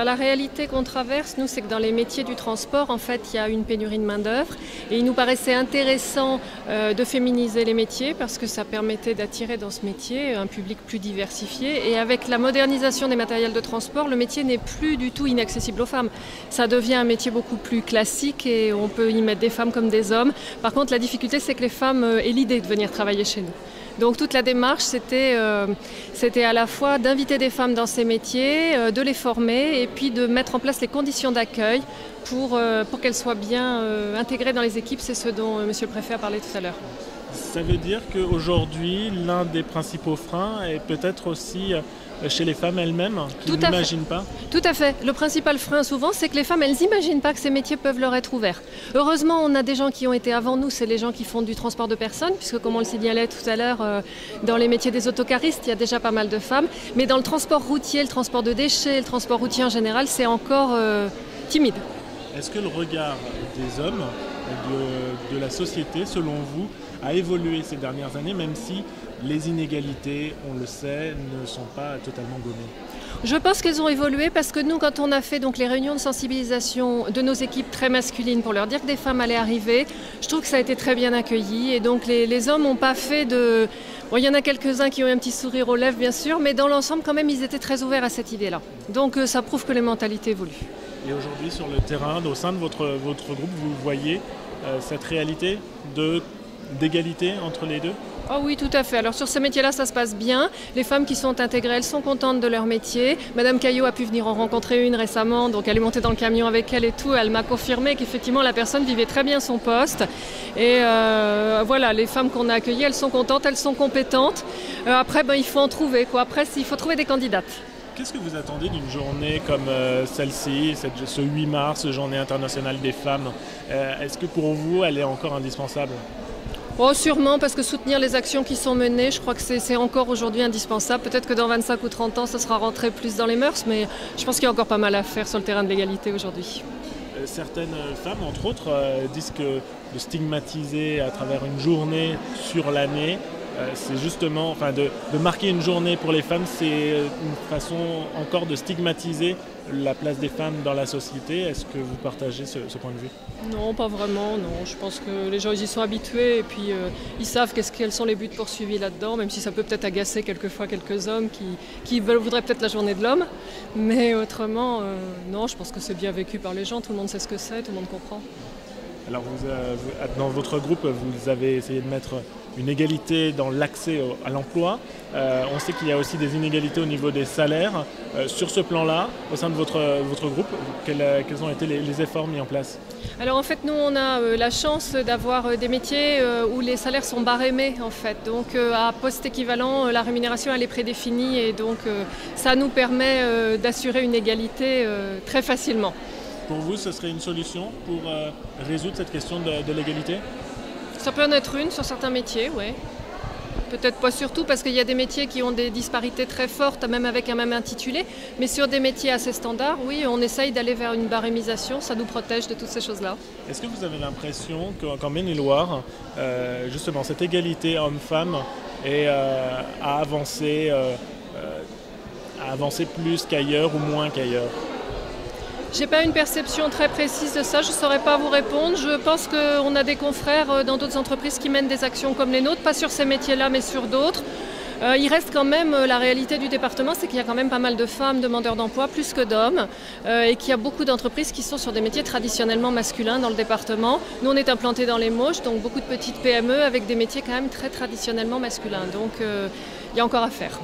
La réalité qu'on traverse, nous, c'est que dans les métiers du transport, en fait, il y a une pénurie de main-d'œuvre et il nous paraissait intéressant de féminiser les métiers parce que ça permettait d'attirer dans ce métier un public plus diversifié. Et avec la modernisation des matériels de transport, le métier n'est plus du tout inaccessible aux femmes. Ça devient un métier beaucoup plus classique et on peut y mettre des femmes comme des hommes. Par contre, la difficulté, c'est que les femmes aient l'idée de venir travailler chez nous. Donc toute la démarche, c'était à la fois d'inviter des femmes dans ces métiers, de les former et puis de mettre en place les conditions d'accueil pour qu'elles soient bien intégrées dans les équipes. C'est ce dont Monsieur le Préfet a parlé tout à l'heure. Ça veut dire qu'aujourd'hui, l'un des principaux freins est peut-être aussi chez les femmes elles-mêmes qui n'imaginent pas? Tout à fait. Le principal frein souvent, c'est que les femmes, elles n'imaginent pas que ces métiers peuvent leur être ouverts. Heureusement, on a des gens qui ont été avant nous, c'est les gens qui font du transport de personnes, puisque comme on le signalait tout à l'heure, dans les métiers des autocaristes, il y a déjà pas mal de femmes. Mais dans le transport routier, le transport de déchets, le transport routier en général, c'est encore timide. Est-ce que le regard des hommes, de la société, selon vous, a évolué ces dernières années, même si les inégalités, on le sait, ne sont pas totalement gommées? Je pense qu'elles ont évolué parce que nous, quand on a fait donc les réunions de sensibilisation de nos équipes très masculines pour leur dire que des femmes allaient arriver, je trouve que ça a été très bien accueilli et donc les hommes n'ont pas fait de... Bon, il y en a quelques-uns qui ont eu un petit sourire aux lèvres, bien sûr, mais dans l'ensemble, quand même, ils étaient très ouverts à cette idée-là. Donc ça prouve que les mentalités évoluent. Et aujourd'hui, sur le terrain, au sein de votre groupe, vous voyez cette réalité d'égalité entre les deux? Oh oui, tout à fait. Alors sur ce métier-là, ça se passe bien. Les femmes qui sont intégrées, elles sont contentes de leur métier. Madame Caillot a pu venir en rencontrer une récemment, donc elle est montée dans le camion avec elle et tout. Elle m'a confirmé qu'effectivement la personne vivait très bien son poste. Et voilà, les femmes qu'on a accueillies, elles sont contentes, elles sont compétentes. Après, il faut en trouver, quoi. Après, il faut trouver des candidates. Qu'est-ce que vous attendez d'une journée comme celle-ci, ce 8 mars, Journée internationale des femmes? Est-ce que pour vous, elle est encore indispensable? Oh, sûrement, parce que soutenir les actions qui sont menées, je crois que c'est encore aujourd'hui indispensable. Peut-être que dans 25 ou 30 ans, ça sera rentré plus dans les mœurs, mais je pense qu'il y a encore pas mal à faire sur le terrain de l'égalité aujourd'hui. Certaines femmes, entre autres, disent que de stigmatiser à travers une journée sur l'année, c'est justement, enfin, de marquer une journée pour les femmes, c'est une façon encore de stigmatiser la place des femmes dans la société. Est-ce que vous partagez ce point de vue? Non, pas vraiment, non. Je pense que les gens ils y sont habitués et puis ils savent quels sont les buts poursuivis là-dedans, même si ça peut peut-être agacer quelquefois quelques hommes qui voudraient peut-être la journée de l'homme. Mais autrement, non, je pense que c'est bien vécu par les gens, tout le monde sait ce que c'est, tout le monde comprend. Alors dans votre groupe, vous avez essayé de mettre une égalité dans l'accès à l'emploi. On sait qu'il y a aussi des inégalités au niveau des salaires. Sur ce plan-là, au sein de votre groupe, quels ont été les efforts mis en place? Alors en fait, nous, on a la chance d'avoir des métiers où les salaires sont barémés, en fait. Donc à poste équivalent, la rémunération, elle est prédéfinie et donc ça nous permet d'assurer une égalité très facilement. Pour vous, ce serait une solution pour résoudre cette question de l'égalité? Ça peut en être une sur certains métiers, oui. Peut-être pas surtout parce qu'il y a des métiers qui ont des disparités très fortes, même avec un même intitulé. Mais sur des métiers assez standards, oui, on essaye d'aller vers une barémisation, ça nous protège de toutes ces choses-là. Est-ce que vous avez l'impression qu'en Maine-et-Loire, justement, cette égalité homme-femme a avancé plus qu'ailleurs ou moins qu'ailleurs? J'ai pas une perception très précise de ça, je ne saurais pas vous répondre. Je pense qu'on a des confrères dans d'autres entreprises qui mènent des actions comme les nôtres, pas sur ces métiers-là mais sur d'autres. Il reste quand même, la réalité du département, c'est qu'il y a quand même pas mal de femmes demandeurs d'emploi, plus que d'hommes, et qu'il y a beaucoup d'entreprises qui sont sur des métiers traditionnellement masculins dans le département. Nous, on est implantés dans les Mauches, donc beaucoup de petites PME avec des métiers quand même très traditionnellement masculins. Donc, il y a encore à faire.